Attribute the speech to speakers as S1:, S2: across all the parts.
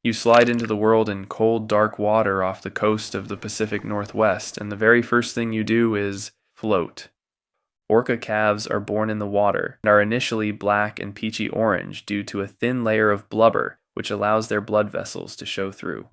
S1: You slide into the world in cold, dark water off the coast of the Pacific Northwest, and the very first thing you do is float. Orca calves are born in the water and are initially black and peachy orange due to a thin layer of blubber which allows their blood vessels to show through.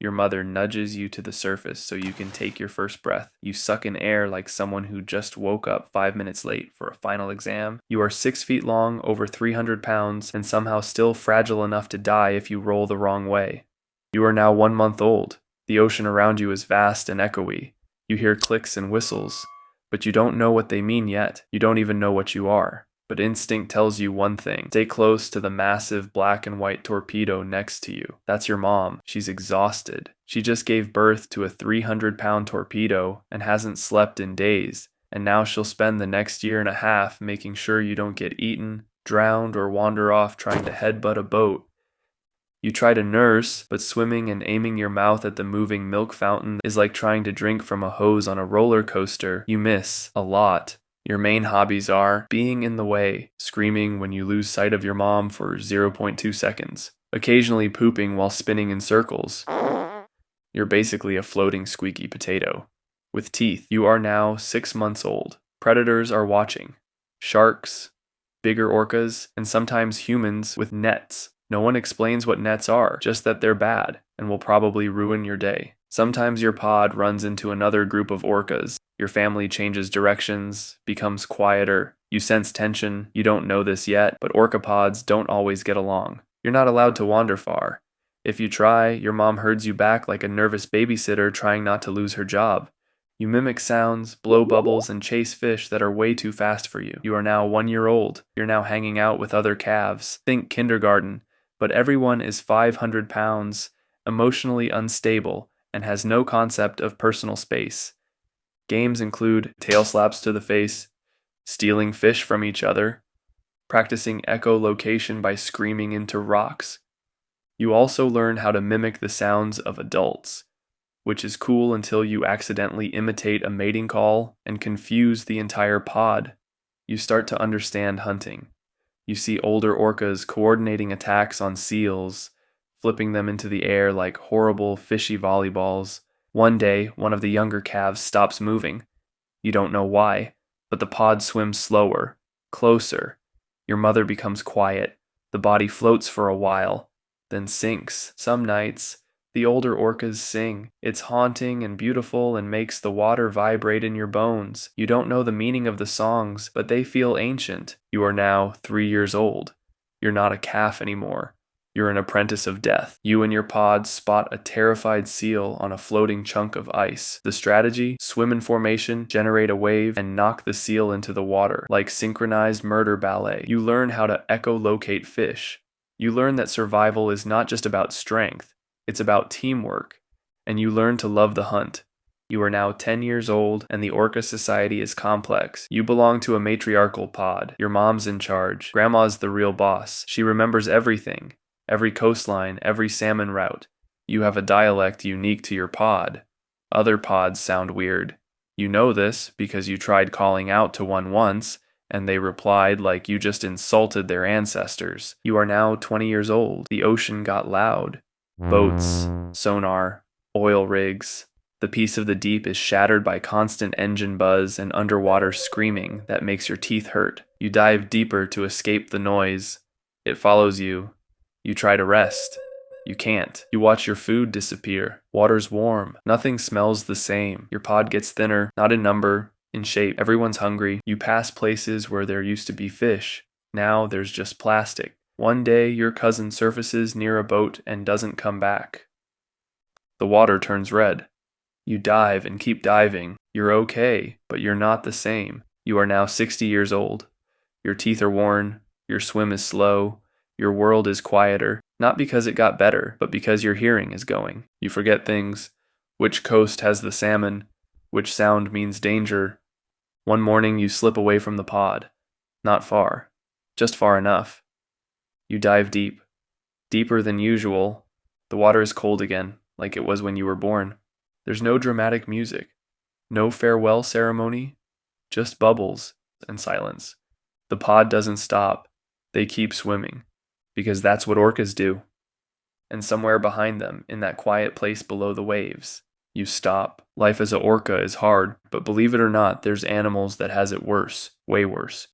S1: Your mother nudges you to the surface so you can take your first breath. You suck in air like someone who just woke up 5 minutes late for a final exam. You are 6 feet long, over 300 pounds, and somehow still fragile enough to die if you roll the wrong way. You are now 1 month old. The ocean around you is vast and echoey. You hear clicks and whistles, but you don't know what they mean yet. You don't even know what you are. But instinct tells you one thing. Stay close to the massive black and white torpedo next to you. That's your mom. She's exhausted. She just gave birth to a 300-pound torpedo and hasn't slept in days. And now she'll spend the next year and a half making sure you don't get eaten, drowned, or wander off trying to headbutt a boat. You try to nurse, but swimming and aiming your mouth at the moving milk fountain is like trying to drink from a hose on a roller coaster. You miss a lot. Your main hobbies are being in the way, screaming when you lose sight of your mom for 0.2 seconds, occasionally pooping while spinning in circles. You're basically a floating squeaky potato. With teeth, you are now 6 months old. Predators are watching. Sharks, bigger orcas, and sometimes humans with nets. No one explains what nets are, just that they're bad and will probably ruin your day. Sometimes your pod runs into another group of orcas. Your family changes directions, becomes quieter. You sense tension. You don't know this yet, but orca pods don't always get along. You're not allowed to wander far. If you try, your mom herds you back like a nervous babysitter trying not to lose her job. You mimic sounds, blow bubbles, and chase fish that are way too fast for you. You are now 1 year old. You're now hanging out with other calves. Think kindergarten. But everyone is 500 pounds, emotionally unstable, and has no concept of personal space. Games include tail slaps to the face, stealing fish from each other, practicing echolocation by screaming into rocks. You also learn how to mimic the sounds of adults, which is cool until you accidentally imitate a mating call and confuse the entire pod. You start to understand hunting. You see older orcas coordinating attacks on seals, flipping them into the air like horrible fishy volleyballs. One day, one of the younger calves stops moving. You don't know why, but the pod swims slower, closer. Your mother becomes quiet. The body floats for a while, then sinks. Some nights, the older orcas sing. It's haunting and beautiful and makes the water vibrate in your bones. You don't know the meaning of the songs, but they feel ancient. You are now 3 years old. You're not a calf anymore. You're an apprentice of death. You and your pod spot a terrified seal on a floating chunk of ice. The strategy? Swim in formation, generate a wave, and knock the seal into the water, like synchronized murder ballet. You learn how to echolocate fish. You learn that survival is not just about strength. It's about teamwork, and you learn to love the hunt. You are now 10 years old, and the orca society is complex. You belong to a matriarchal pod. Your mom's in charge. Grandma's the real boss. She remembers everything, every coastline, every salmon route. You have a dialect unique to your pod. Other pods sound weird. You know this because you tried calling out to one once, and they replied like you just insulted their ancestors. You are now 20 years old. The ocean got loud. Boats, sonar, oil rigs. The peace of the deep is shattered by constant engine buzz and underwater screaming that makes your teeth hurt. You dive deeper to escape the noise. It follows you. You try to rest. You can't. You watch your food disappear. Water's warm. Nothing smells the same. Your pod gets thinner, not in number, in shape. Everyone's hungry. You pass places where there used to be fish. Now there's just plastic. One day, your cousin surfaces near a boat and doesn't come back. The water turns red. You dive and keep diving. You're okay, but you're not the same. You are now 60 years old. Your teeth are worn. Your swim is slow. Your world is quieter. Not because it got better, but because your hearing is going. You forget things. Which coast has the salmon? Which sound means danger? One morning, you slip away from the pod. Not far. Just far enough. You dive deep. Deeper than usual. The water is cold again, like it was when you were born. There's no dramatic music. No farewell ceremony. Just bubbles and silence. The pod doesn't stop. They keep swimming. Because that's what orcas do. and somewhere behind them, in that quiet place below the waves, you stop. Life as an orca is hard, but believe it or not, there's animals that has it worse, way worse.